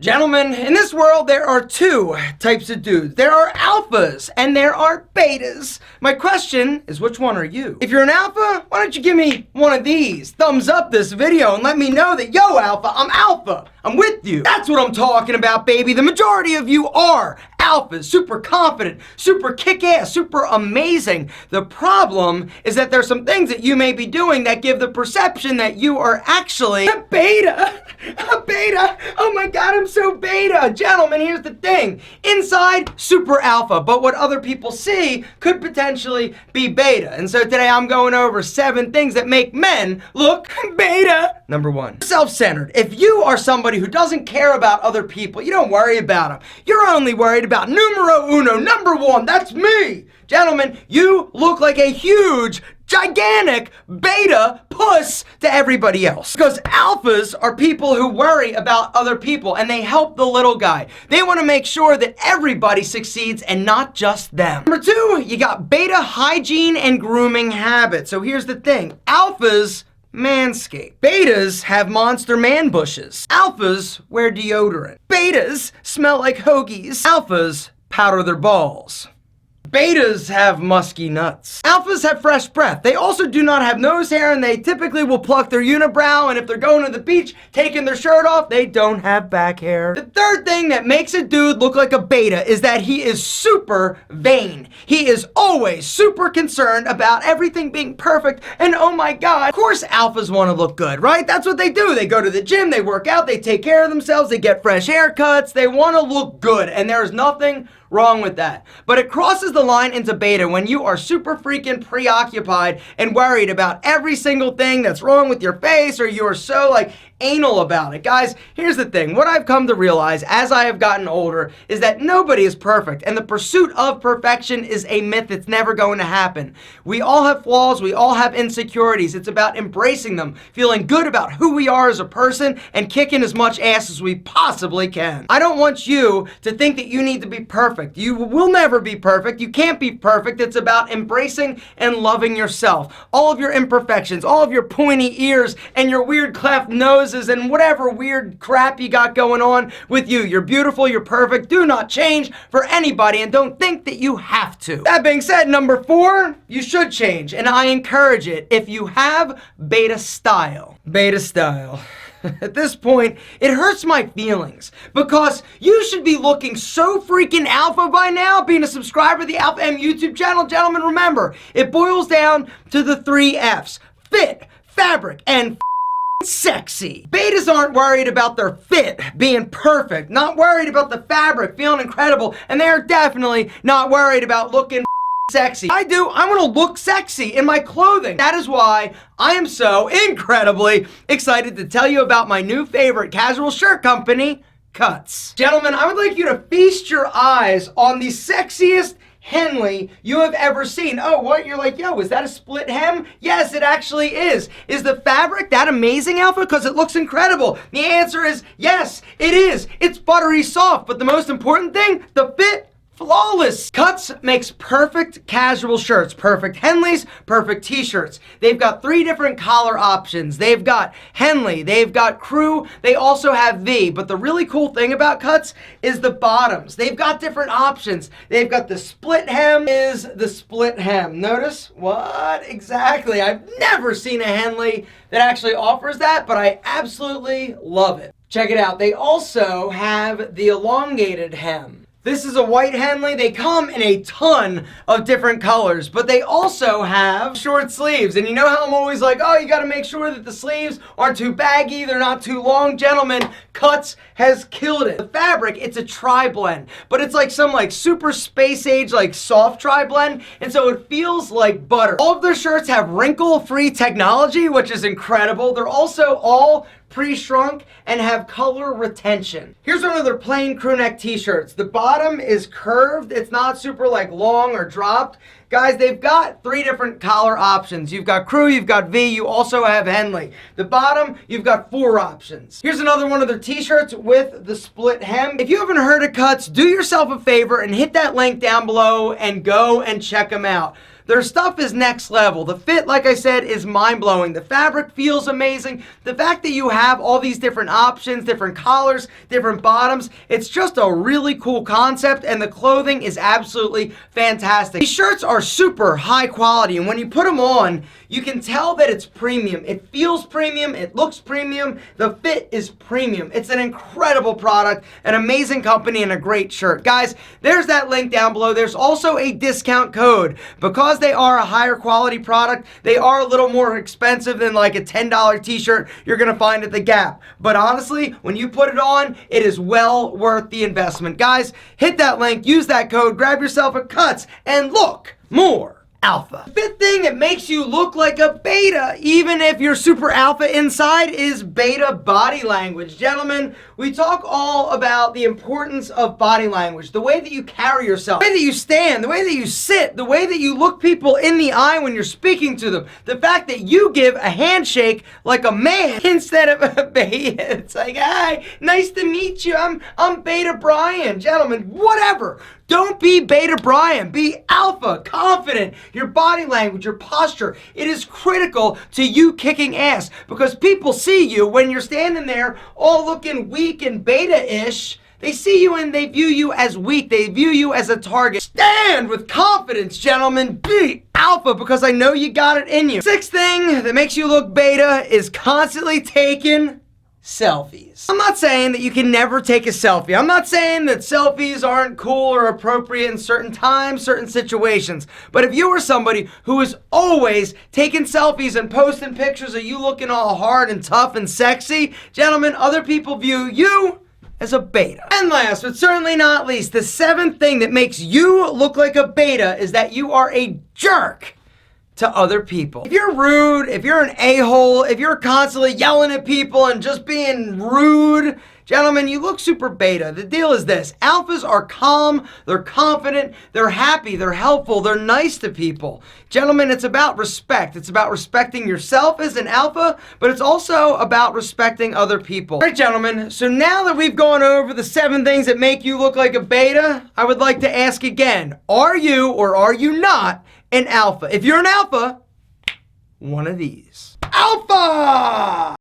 Gentlemen, in this world, there are two types of dudes. There are alphas and there are betas. My question is, which one are you? If you're an alpha, why don't you give me one of these? Thumbs up this video and let me know that, yo, alpha, I'm alpha. I'm with you. That's what I'm talking about, baby. The majority of you are alphas, super confident, super kick-ass, super amazing. The problem is that there's some things that you may be doing that give the perception that you are actually a beta. A beta. Oh my God, I'm so beta. Gentlemen, here's the thing. Inside, super alpha, but what other people see could potentially be beta. And so today I'm going over 7 things that make men look beta. Number 1, self-centered. If you are somebody who doesn't care about other people, you don't worry about them. You're only worried about numero uno, number 1, that's me. Gentlemen, you look like a huge, gigantic beta puss to everybody else. Because alphas are people who worry about other people and they help the little guy. They want to make sure that everybody succeeds and not just them. Number 2, you got beta hygiene and grooming habits. So here's the thing. Alphas manscape. Betas have monster man bushes. Alphas wear deodorant. Betas smell like hoagies. Alphas powder their balls. Betas have musky nuts. Alphas have fresh breath. They also do not have nose hair and they typically will pluck their unibrow, and if they're going to the beach, taking their shirt off, they don't have back hair. The third thing that makes a dude look like a beta is that he is super vain. He is always super concerned about everything being perfect, and oh my God, of course alphas want to look good, right? That's what they do. They go to the gym, they work out, they take care of themselves, they get fresh haircuts, they want to look good, and there's nothing wrong with that. But it crosses the line into beta when you are super freaking preoccupied and worried about every single thing that's wrong with your face, or you are so like anal about it. Guys, here's the thing. What I've come to realize as I have gotten older is that nobody is perfect, and the pursuit of perfection is a myth. It's never going to happen. We all have flaws. We all have insecurities. It's about embracing them, feeling good about who we are as a person, and kicking as much ass as we possibly can. I don't want you to think that you need to be perfect. You will never be perfect. You can't be perfect. It's about embracing and loving yourself. All of your imperfections, all of your pointy ears and your weird cleft noses and whatever weird crap you got going on with you. You're beautiful, you're perfect. Do not change for anybody and don't think that you have to. That being said, number 4, you should change, and I encourage it if you have beta style. Beta style. At this point, it hurts my feelings because you should be looking so freaking alpha by now, being a subscriber to the AaMAlphaM YouTube channel. Gentlemen, remember, it boils down to the 3 F's: fit, fabric, and sexy. Betas aren't worried about their fit being perfect, not worried about the fabric feeling incredible, and they're definitely not worried about looking sexy. I want to look sexy in my clothing. That is why I am so incredibly excited to tell you about my new favorite casual shirt company, Cuts. Gentlemen, I would like you to feast your eyes on the sexiest Henley you have ever seen. Oh, what? You're like, yo, is that a split hem? Yes, it actually is. Is the fabric that amazing, Alpha? Because it looks incredible. The answer is yes, it is. It's buttery soft, but the most important thing, the fit, flawless. Cuts makes perfect casual shirts, perfect Henleys, perfect t-shirts. They've got 3 different collar options. They've got Henley, they've got crew, they also have V. But the really cool thing about Cuts is the bottoms. They've got different options. They've got the split hem is the split hem. Notice? What? Exactly. I've never seen a Henley that actually offers that, but I absolutely love it. Check it out. They also have the elongated hem. This is a white Henley. They come in a ton of different colors, but they also have short sleeves. And you know how I'm always like, oh, you gotta make sure that the sleeves aren't too baggy, they're not too long. Gentlemen, Cuts has killed it. The fabric, it's a tri-blend, but it's like some like super space age, like soft tri-blend, and so it feels like butter. All of their shirts have wrinkle-free technology, which is incredible. They're also all pre-shrunk and have color retention. Here's one of their plain crew neck t-shirts. The bottom is curved. It's not super like long or dropped. Guys, they've got 3 different collar options. You've got crew, you've got V, you also have Henley. The bottom, you've got 4 options. Here's another one of their t-shirts with the split hem. If you haven't heard of Cuts, do yourself a favor and hit that link down below and go and check them out. Their stuff is next level. The fit, like I said, is mind-blowing. The fabric feels amazing. The fact that you have all these different options, different collars, different bottoms, it's just a really cool concept, and the clothing is absolutely fantastic. These shirts are super high quality, and when you put them on, you can tell that it's premium. It feels premium. It looks premium. The fit is premium. It's an incredible product, an amazing company, and a great shirt. Guys, there's that link down below. There's also a discount code. Because they are a higher quality product, they are a little more expensive than like a $10 t-shirt you're going to find at the Gap. But honestly, when you put it on, it is well worth the investment. Guys, hit that link, use that code, grab yourself a Cuts, and look more alpha. The fifth thing that makes you look like a beta, even if you're super alpha inside, is beta body language. Gentlemen, we talk all about the importance of body language, the way that you carry yourself, the way that you stand, the way that you sit, the way that you look people in the eye when you're speaking to them, the fact that you give a handshake like a man instead of a beta. It's like, hi, nice to meet you. I'm Beta Brian. Gentlemen, whatever. Don't be Beta Brian. Be alpha, confident. Your body language, your posture, it is critical to you kicking ass, because people see you when you're standing there all looking weak and beta-ish. They see you and they view you as weak. They view you as a target. Stand with confidence, gentlemen. Be alpha, because I know you got it in you. Sixth thing that makes you look beta is constantly taking selfies. I'm not saying that you can never take a selfie. I'm not saying that selfies aren't cool or appropriate in certain times, certain situations. But if you are somebody who is always taking selfies and posting pictures of you looking all hard and tough and sexy, gentlemen, other people view you as a beta. And last, but certainly not least, the seventh thing that makes you look like a beta is that you are a jerk to other people. If you're rude, if you're an a-hole, if you're constantly yelling at people and just being rude, gentlemen, you look super beta. The deal is this: alphas are calm, they're confident, they're happy, they're helpful, they're nice to people. Gentlemen, it's about respect. It's about respecting yourself as an alpha, but it's also about respecting other people. All right, gentlemen, so now that we've gone over the 7 things that make you look like a beta, I would like to ask again, are you or are you not an alpha? If you're an alpha, one of these. Alpha!